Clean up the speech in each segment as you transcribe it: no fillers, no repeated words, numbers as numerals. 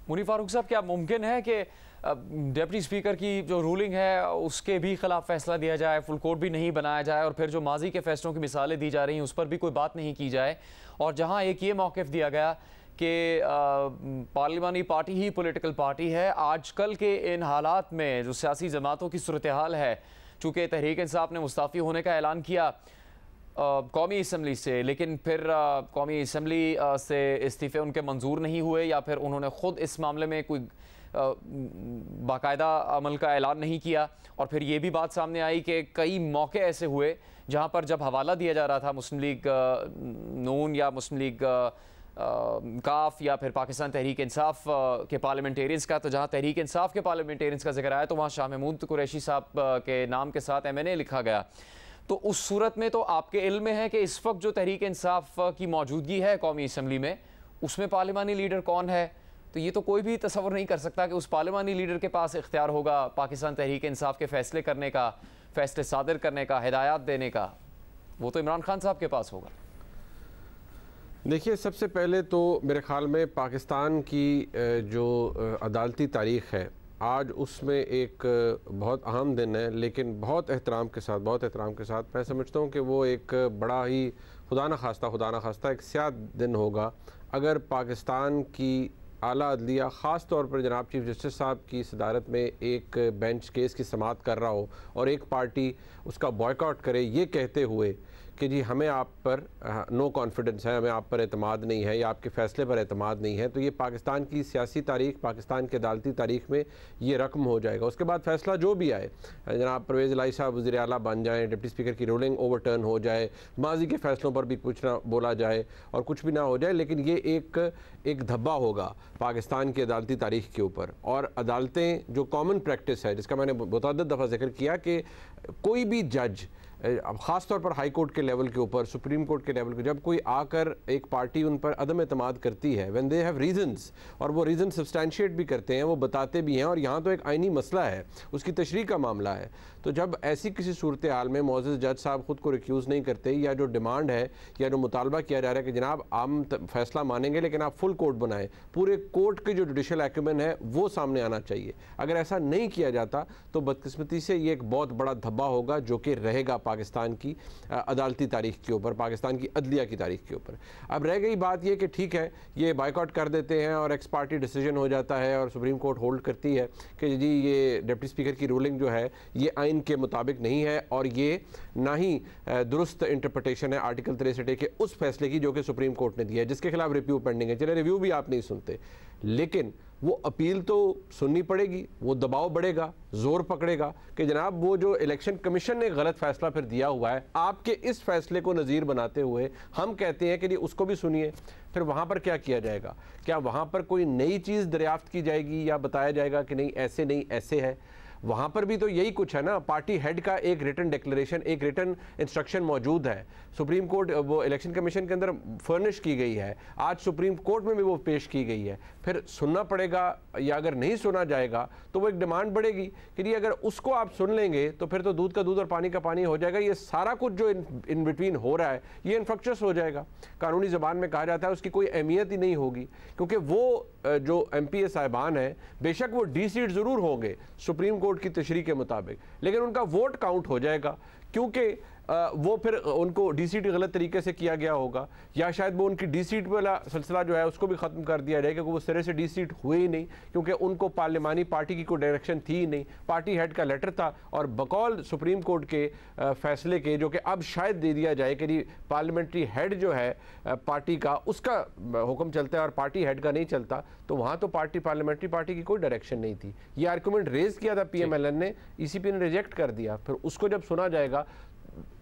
मुनीर फारूक साहब, क्या मुमकिन है कि डिप्टी स्पीकर की जो रूलिंग है उसके भी खिलाफ फैसला दिया जाए, फुल कोर्ट भी नहीं बनाया जाए और फिर जो माजी के फैसलों की मिसालें दी जा रही हैं उस पर भी कोई बात नहीं की जाए, और जहां एक ये मौक़िफ़ दिया गया कि पार्लिमानी पार्टी ही पॉलिटिकल पार्टी है, आजकल के इन हालात में जो सियासी जमातों की सूरत हाल है, चूँकि तहरीक इंसाफ ने मुस्ताफ़ी होने का ऐलान किया कौमी असम्बली से, लेकिन फिर कौमी असम्बली से इस्तीफ़े उनके मंजूर नहीं हुए या फिर उन्होंने ख़ुद इस मामले में कोई बाकायदा अमल का ऐलान नहीं किया, और फिर ये भी बात सामने आई कि कई मौके ऐसे हुए जहाँ पर जब हवाला दिया जा रहा था मुस्लिम लीग नून या मुस्लिम लीग काफ या फिर पाकिस्तान तहरीक इंसाफ के पार्लियामेंटेरियंस का, तो जहाँ तहरीक इंसाफ के पार्लियामेंटेरियंस का जिक्र आया तो वहाँ शाह महमूद कुरैशी साहब के नाम के साथ MNA लिखा गया। तो उस सूरत में तो आपके इल्म में है कि इस वक्त जो तहरीक इंसाफ की मौजूदगी है कौमी असम्बली में, उसमें पार्लिमानी लीडर कौन है? तो ये तो कोई भी तसव्वुर नहीं कर सकता कि उस पार्लिमानी लीडर के पास इख्तियार होगा पाकिस्तान तहरीक इंसाफ के फ़ैसले करने का, फ़ैसले सादर करने का, हिदायत देने का। वो तो इमरान खान साहब के पास होगा। देखिए, सबसे पहले तो मेरे ख़्याल में पाकिस्तान की जो अदालती तारीख़ है आज, उसमें एक बहुत अहम दिन है, लेकिन बहुत एहतराम के साथ मैं समझता हूँ कि वो एक बड़ा ही खुदा न खास्ता एक स्याह दिन होगा अगर पाकिस्तान की आला अदलिया ख़ास तौर पर जनाब चीफ जस्टिस साहब की सदारत में एक बेंच केस की समाअत कर रहा हो और एक पार्टी उसका बॉयकॉट करे, ये कहते हुए कि जी हमें आप पर नो कॉन्फिडेंस है, हमें आप पर एतमाद नहीं है या आपके फ़ैसले पर एतमाद नहीं है। तो ये पाकिस्तान की सियासी तारीख़, पाकिस्तान के अदालती तारीख़ में ये रकम हो जाएगा। उसके बाद फ़ैसला जो भी आए, जनाब परवेज़ इलाही साहब वज़ीर आला बन जाएँ, डिप्टी स्पीकर की रूलिंग ओवरटर्न हो जाए, माजी के फ़ैसलों पर भी कुछ ना बोला जाए और कुछ भी ना हो जाए, लेकिन ये एक धब्बा होगा पाकिस्तान की अदालती तारीख़ के ऊपर। और अदालतें जो कॉमन प्रैक्टिस है, जिसका मैंने मुतअद्दिद दफ़ा जिक्र किया कि कोई भी जज, अब ख़ास तौर पर हाई कोर्ट के लेवल के ऊपर, सुप्रीम कोर्ट के लेवल के, जब कोई आकर एक पार्टी उन पर अदम एतमाद करती है, व्हेन दे हैव रीजंस, और वो रीज़न सब्सटैंशिएट भी करते हैं, वो बताते भी हैं, और यहाँ तो एक आइनी मसला है, उसकी तशरीह का मामला है, तो जब ऐसी किसी सूरत हाल में मोअज़्ज़ज़ जज साहब ख़ुद को रिक्यूज़ नहीं करते, या जो डिमांड है या जो मुतालबा किया जा रहा है कि जनाब हम फैसला मानेंगे लेकिन आप फुल कोर्ट बनाएं, पूरे कोर्ट के जो जुडिशल एक्यूमेन है वो सामने आना चाहिए। अगर ऐसा नहीं किया जाता तो बदकिस्मती से ये एक बहुत बड़ा धब्बा होगा जो कि रहेगा पाकिस्तान की अदालती तारीख़ के ऊपर, पाकिस्तान की अदलिया की तारीख़ के ऊपर। अब रह गई बात ये कि ठीक है, ये बाइकआउट कर देते हैं और एक्स पार्टी डिसीजन हो जाता है और सुप्रीम कोर्ट होल्ड करती है कि जी ये डिप्टी स्पीकर की रूलिंग जो है ये आइन के मुताबिक नहीं है और ये ना ही दुरुस्त इंटरप्रिटेशन है आर्टिकल 63 के उस फैसले की जो कि सुप्रीम कोर्ट ने दिया है, जिसके खिलाफ रिव्यू पेंडिंग है। चले रिव्यू भी आप नहीं सुनते, लेकिन वो अपील तो सुननी पड़ेगी, वो दबाव बढ़ेगा, जोर पकड़ेगा कि जनाब वो जो इलेक्शन कमीशन ने गलत फैसला फिर दिया हुआ है, आपके इस फैसले को नज़ीर बनाते हुए हम कहते हैं कि जी उसको भी सुनिए। फिर वहाँ पर क्या किया जाएगा? क्या वहाँ पर कोई नई चीज़ दरियाफ्त की जाएगी या बताया जाएगा कि नहीं ऐसे नहीं ऐसे है? वहाँ पर भी तो यही कुछ है ना, पार्टी हेड का एक रिटन डिक्लेरेशन, एक रिटन इंस्ट्रक्शन मौजूद है, सुप्रीम कोर्ट वो इलेक्शन कमीशन के अंदर फर्निश की गई है, आज सुप्रीम कोर्ट में भी वो पेश की गई है। फिर सुनना पड़ेगा, या अगर नहीं सुना जाएगा तो वो एक डिमांड बढ़ेगी कि नहीं अगर उसको आप सुन लेंगे तो फिर तो दूध का दूध और पानी का पानी हो जाएगा। ये सारा कुछ जो इन बिटवीन हो रहा है ये इन्फ्रक्चरस हो जाएगा, कानूनी ज़बान में कहा जाता है उसकी कोई अहमियत ही नहीं होगी, क्योंकि वो जो MPA साहिबान है बेशक वो D सीट ज़रूर होंगे सुप्रीम कोर्ट की तशरीह के मुताबिक, लेकिन उनका वोट काउंट हो जाएगा, क्योंकि वो फिर उनको D सीट गलत तरीके से किया गया होगा, या शायद वो उनकी D सीट वाला सिलसिला जो है उसको भी ख़त्म कर दिया जाए, क्योंकि वो सिरे से D सीट हुए ही नहीं, क्योंकि उनको पार्लिमानी पार्टी की कोई डायरेक्शन थी ही नहीं, पार्टी हेड का लेटर था और बकौल सुप्रीम कोर्ट के फैसले के, जो कि अब शायद दे दिया जाए कि पार्लियामेंट्री हेड जो है पार्टी का उसका हुक्म चलता है और पार्टी हेड का नहीं चलता, तो वहाँ तो पार्लियामेंट्री पार्टी की कोई डायरेक्शन नहीं थी। ये आर्गूमेंट रेज़ किया था PMLN ने, ECP ने रिजेक्ट कर दिया। फिर उसको जब सुना जाएगा,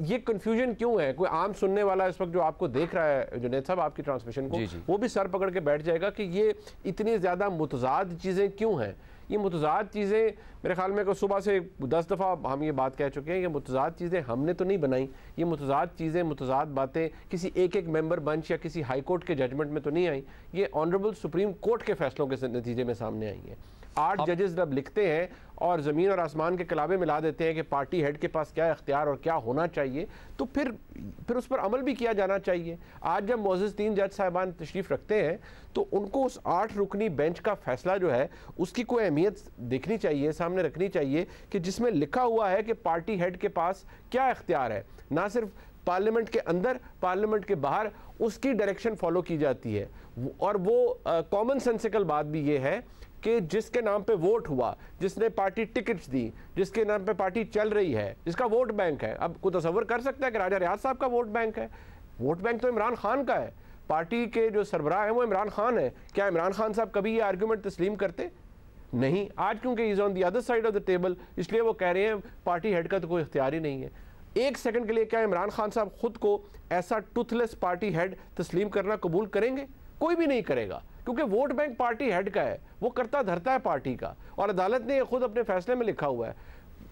ये कंफ्यूजन क्यों है? कोई आम सुनने वाला इस वक्त जो आपको देख रहा है जुनैद साहब आपकी ट्रांसमिशन को, वो भी सर पकड़ के बैठ जाएगा कि ये इतनी ज़्यादा मुतज़ाद चीज़ें क्यों हैं। ये मुतज़ाद चीज़ें मेरे ख्याल में सुबह से 10 दफ़ा हम ये बात कह चुके हैं, ये मुतज़ाद चीज़ें हमने तो नहीं बनाई, ये मुतज़ाद चीज़ें, मुतज़ाद बातें किसी एक मेंबर बेंच या किसी हाई कोर्ट के जजमेंट में तो नहीं आई, ये ऑनरेबल सुप्रीम कोर्ट के फैसलों के नतीजे में सामने आई है। 8 जजेस जब लिखते हैं और ज़मीन और आसमान के कलाबे मिला देते हैं कि पार्टी हेड के पास क्या इख्तियार और क्या होना चाहिए, तो फिर उस पर अमल भी किया जाना चाहिए। आज जब मोअज़्ज़ज़ 3 जज साहिबान तशरीफ़ रखते हैं तो उनको उस 8 रुकनी बेंच का फैसला जो है उसकी कोई अहमियत देखनी चाहिए, सामने रखनी चाहिए कि जिसमें लिखा हुआ है कि पार्टी हेड के पास क्या इख्तियार है, ना सिर्फ पार्लियामेंट के अंदर, पार्लियामेंट के बाहर उसकी डायरेक्शन फॉलो की जाती है। और वो कॉमन सेंसिकल बात भी ये है कि जिसके नाम पे वोट हुआ, जिसने पार्टी टिकट्स दी, जिसके नाम पे पार्टी चल रही है, जिसका वोट बैंक है, अब कोई तसव्वुर कर सकता है कि राजा रियाज साहब का वोट बैंक है? वोट बैंक तो इमरान खान का है, पार्टी के जो सरबराह है वो इमरान खान है। क्या इमरान खान साहब कभी ये आर्गूमेंट तस्लीम करते? नहीं। आज क्योंकि is on the other side of the table, इसलिए वो कह रहे हैं पार्टी हेड का तो कोई इख्तियार ही नहीं है। एक सेकंड के लिए क्या इमरान खान साहब खुद को ऐसा टूथलेस पार्टी हेड तस्लीम करना कबूल करेंगे? कोई भी नहीं करेगा, क्योंकि वोट बैंक पार्टी हेड का है, वो करता धरता है पार्टी का। और अदालत ने खुद अपने फैसले में लिखा हुआ है,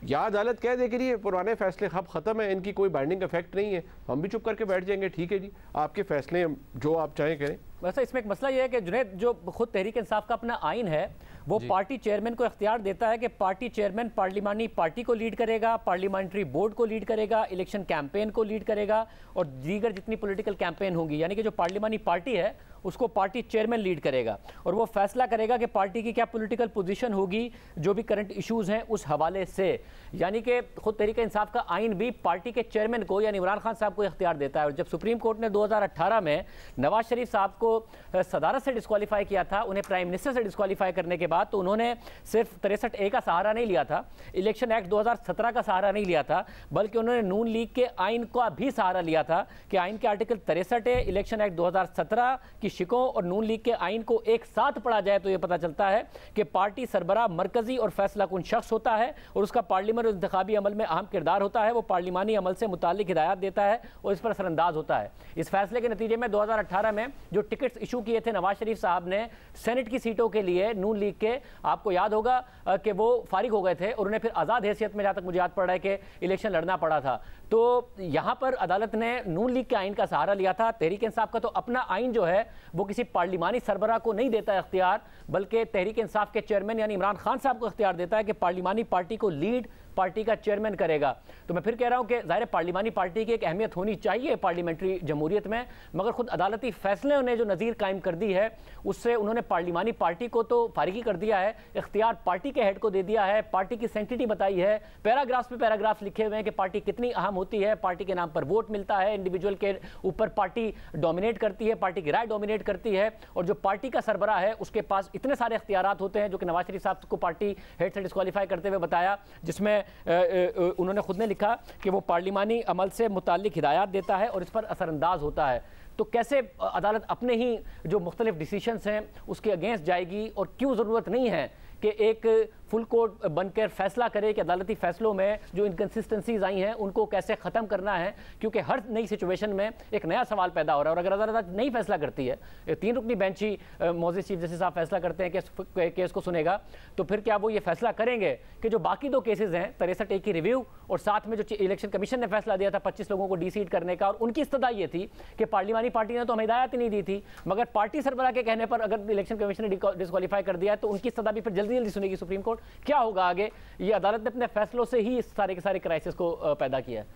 या अदालत कह दे कि ये पुराने फैसले अब ख़त्म है, इनकी कोई बाइंडिंग इफेक्ट नहीं है, हम भी चुप करके बैठ जाएंगे, ठीक है जी, आपके फैसले जो आप चाहें करें। वैसे इसमें एक मसला ये है कि जुनैद, जो खुद तहरीक इंसाफ का अपना आइन है वो पार्टी चेयरमैन को इख्तियार देता है कि पार्टी चेयरमैन पार्लिमानी पार्टी को लीड करेगा, पार्लियामेंट्री बोर्ड को लीड करेगा, इलेक्शन कैंपेन को लीड करेगा और दीगर जितनी पॉलिटिकल कैंपेन होंगी, यानी कि जो पार्लिमानी पार्टी है उसको पार्टी चेयरमैन लीड करेगा और वो फैसला करेगा कि पार्टी की क्या पॉलिटिकल पोजीशन होगी जो भी करंट इश्यूज हैं उस हवाले से। यानी कि खुद तहरीक इंसाफ का आइन भी पार्टी के चेयरमैन को यानी इमरान खान साहब को इख्तियार देता है। और जब सुप्रीम कोर्ट ने 2018 में नवाज शरीफ साहब को सदारत से डिस्क्वालीफाई किया था, उन्हें प्राइम मिनिस्टर से डिस्क्वालीफाई करने के बाद, तो उन्होंने सिर्फ 63A का सहारा नहीं लिया था, इलेक्शन एक्ट 2017 का सहारा नहीं लिया था, बल्कि उन्होंने नून लीग के आइन का भी सहारा लिया था कि आइन के आर्टिकल 63A, इलेक्शन एक्ट 2017 की शिकों और नून लीग के आइन को एक साथ पढ़ा जाए तो यह पता चलता है कि पार्टी सरबराह मरकजी और फैसला कुन शख्स होता है और उसका पार्लियामेंट और इंतखाबी अमल में अहम किरदार होता है। वो पार्लिमानी अमल से मुतालिक हिदायत देता है और इस पर असरअंदाज होता है। इस फैसले के नतीजे में 2018 में जो टिकट्स इशू किए थे नवाज शरीफ साहब ने सेनेट की सीटों के लिए नून लीग के, आपको याद होगा कि वो फारिग हो गए थे और उन्हें फिर आज़ाद हैसियत में, जहाँ तक मुझे याद पड़ रहा है, कि इलेक्शन लड़ना पड़ा था। तो यहाँ पर अदालत ने नून लीग के आइन का सहारा लिया था। तहरीक इंसाफ का तो अपना आइन जो है वो किसी पार्लिमानी सरबराह को नहीं देता है इख्तियार, बल्कि तहरीक इंसाफ के चेयरमैन यानी इमरान खान साहब को इख्तियार देता है कि पार्लिमानी पार्टी को लीड पार्टी का चेयरमैन करेगा। तो मैं फिर कह रहा हूं कि ज़ाहिर पार्लिमानी पार्टी की एक अहमियत होनी चाहिए पार्लियामेंट्री जमहूरियत में, मगर खुद अदालती फैसले ने जो नज़ीर कायम कर दी है उससे उन्होंने पार्लिमानी पार्टी को तो फारिगी कर दिया है, इख्तियार पार्टी के हेड को दे दिया है, पार्टी की सेंटिटी बताई है, पैराग्राफ्स पे पैराग्राफ्स लिखे हुए हैं कि पार्टी कितनी अहम होती है, पार्टी के नाम पर वोट मिलता है, इंडिविजुअल के ऊपर पार्टी डोमिनेट करती है, पार्टी की राय डोमिनेट करती है और जो पार्टी का सरबराह है उसके पास इतने सारे इख्तियारात होते हैं, जो कि नवाज शरीफ साहब को पार्टी हेड से डिस्क्वालीफाई करते हुए बताया, जिसमें उन्होंने खुद ने लिखा कि वो पार्लिमानी अमल से मुताल्लिक हिदायत देता है और इस पर असरअंदाज होता है। तो कैसे अदालत अपने ही जो मुख्तलिफ डिसीशंस हैं उसके अगेंस्ट जाएगी और क्यों ज़रूरत नहीं है कि एक फुल कोर्ट बनकर फैसला करे कि अदालती फैसलों में जो इनकन्सिस्टेंसीज आई हैं उनको कैसे ख़त्म करना है, क्योंकि हर नई सिचुएशन में एक नया सवाल पैदा हो रहा है। और अगर अदालत नहीं फैसला करती है, 3 रुकनी बेंच ही मौजूद चीफ जस्टिस साहब फैसला करते हैं कि केस को सुनेगा, तो फिर क्या वो ये फैसला करेंगे कि जो बाकी 2 केसेज हैं 63A की रिव्यू और साथ में जो इलेक्शन कमीशन ने फैसला दिया था 25 लोगों को डीसीट करने का, और उनकी इस्तदा ये थी कि पार्लिमानी पार्टी ने तो हमें हिदायत ही नहीं दी थी, मगर पार्टी सरबराह के कहने पर अगर इलेक्शन कमीशन ने डिस्क्वालीफाई कर दिया है तो उनकी इस्तदा भी फिर जल्दी जल्दी सुनेगी सुप्रीम कोर्ट। क्या होगा आगे? ये अदालत ने अपने फैसलों से ही इस सारे के सारे क्राइसिस को पैदा किया है।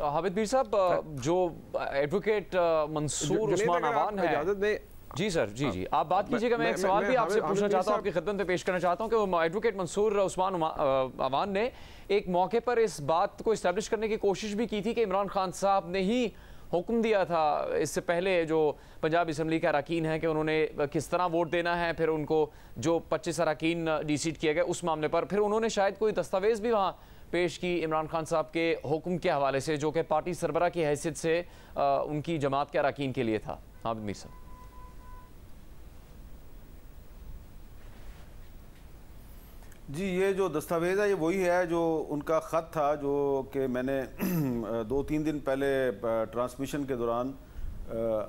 हामिद मीर साहब, जो एडवोकेट मंसूर उस्मान अवान है, जी सर, जी आप बात कीजिएगा। मैं एक सवाल भी आपसे पूछना चाहता हूं, आपकी खिदमत में पेश करना चाहता हूं कि एडवोकेट मंसूर उस्मान अवान ने एक मौके पर इस बात को इस्टेब्लिश करने की कोशिश भी की थी कि इमरान खान साहब ने ही हुक्म दिया था इससे पहले जो पंजाब असम्बली के अरकान हैं कि उन्होंने किस तरह वोट देना है, फिर उनको जो 25 अरकान डीसीट किए गए उस मामले पर फिर उन्होंने शायद कोई दस्तावेज़ भी वहाँ पेश की इमरान खान साहब के हुक्म के हवाले से, जो कि पार्टी सरबराह की हैसियत से उनकी जमात के अरकान के लिए था। हामिद मीर साहब जी, ये जो दस्तावेज़ है ये वही है जो उनका ख़त था जो कि मैंने 2-3 दिन पहले ट्रांसमिशन के दौरान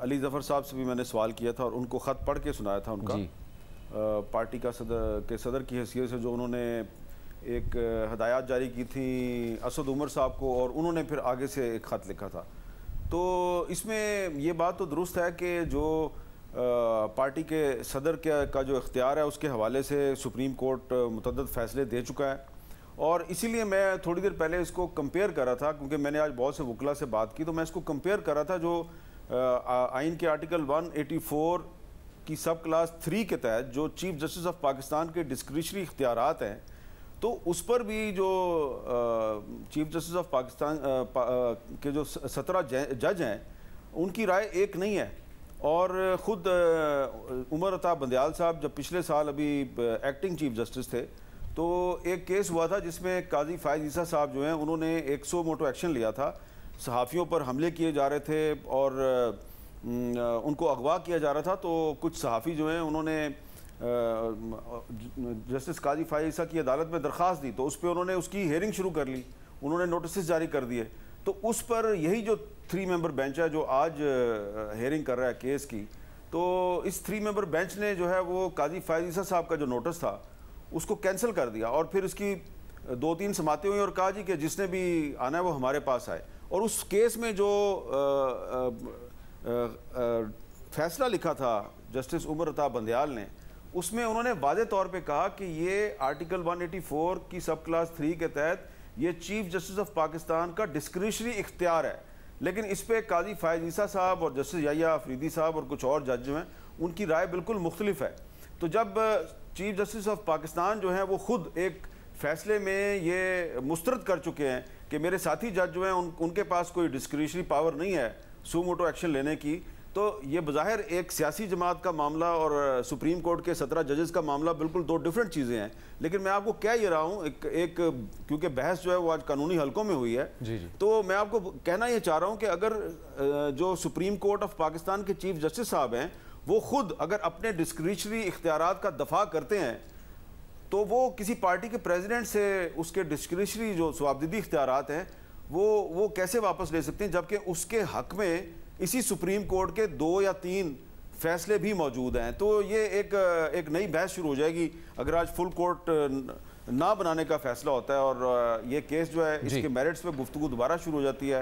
अली ज़फ़र साहब से भी मैंने सवाल किया था और उनको ख़त पढ़ के सुनाया था उनका पार्टी का सदर की हैसियत से, जो उन्होंने एक हदायत जारी की थी असद उमर साहब को और उन्होंने फिर आगे से एक ख़त लिखा था। तो इसमें ये बात तो दुरुस्त है कि जो पार्टी के सदर का जो इख्तियार है उसके हवाले से सुप्रीम कोर्ट मुतअद्दिद फ़ैसले दे चुका है और इसीलिए मैं थोड़ी देर पहले इसको कंपेयर कर रहा था, क्योंकि मैंने आज बहुत से वकला से बात की, तो मैं इसको कंपेयर कर रहा था जो आइन के आर्टिकल 184 की सब क्लास 3 के तहत जो चीफ जस्टिस ऑफ पाकिस्तान के डिस्क्रिशनरी इख्तियारात हैं, तो उस पर भी जो चीफ जस्टिस ऑफ पाकिस्तान के जो 17 जज हैं उनकी राय एक नहीं है। और ख़ुद उमर अता बंदयाल साहब जब पिछले साल अभी एक्टिंग चीफ जस्टिस थे, तो एक केस हुआ था जिसमें काजी फायद ईसा साहब जो हैं उन्होंने 100 मोटो एक्शन लिया था। सहाफ़ियों पर हमले किए जा रहे थे और उनको अगवा किया जा रहा था। तो कुछ सहाफ़ी जो हैं उन्होंने जस्टिस काजी फायद ईसा की अदालत में दरख्वास्त दी, तो उस पर उन्होंने उसकी हेयरिंग शुरू कर ली, उन्होंने नोटिस जारी कर दिए। तो उस पर यही जो 3 मेंबर बेंच है जो आज हेयरिंग कर रहा है केस की, तो इस 3 मेंबर बेंच ने जो है वो काजी फायद ईसा साहब का जो नोटिस था उसको कैंसिल कर दिया और फिर इसकी 2-3 समातें हुई और कहा जी कि जिसने भी आना है वो हमारे पास आए। और उस केस में जो फैसला लिखा था जस्टिस उमर अता बंदयाल ने, उसमें उन्होंने वाज़े तौर पे कहा कि ये आर्टिकल 184 की सब क्लास 3 के तहत ये चीफ जस्टिस ऑफ पाकिस्तान का डिस्क्रिशनरी इख्तियार है। लेकिन इस पर काजी फायद ईसा साहब और जस्टिस याहिया अफरीदी साहब और कुछ और जज जो हैं उनकी राय बिल्कुल मुख्तलिफ है। तो जब चीफ जस्टिस ऑफ पाकिस्तान जो हैं वो खुद एक फ़ैसले में ये मुस्तरद कर चुके हैं कि मेरे साथी जज जो हैं उनके पास कोई डिस्क्रिशनरी पावर नहीं है सू मोटो एक्शन लेने की, तो ये बज़ाहिर एक सियासी जमात का मामला और सुप्रीम कोर्ट के 17 जजेस का मामला बिल्कुल 2 डिफरेंट चीज़ें हैं। लेकिन मैं आपको कह ये रहा हूँ एक क्योंकि बहस जो है वो आज कानूनी हलकों में हुई है, तो मैं आपको कहना ये चाह रहा हूँ कि अगर जो सुप्रीम कोर्ट ऑफ पाकिस्तान के चीफ जस्टिस साहब हैं वो खुद अगर अपने डिस्क्रिशनरी इख्तियारात का दफा करते हैं, तो वो किसी पार्टी के प्रेसिडेंट से उसके डिस्क्रिशनरी जो सवाबदीदी इख्तियारात हैं वो कैसे वापस ले सकते हैं, जबकि उसके हक में इसी सुप्रीम कोर्ट के 2 या 3 फैसले भी मौजूद हैं। तो ये एक नई बहस शुरू हो जाएगी अगर आज फुल कोर्ट ना बनाने का फैसला होता है और ये केस जो है इसके मेरिट्स पे गुफ्तगू दोबारा शुरू हो जाती है।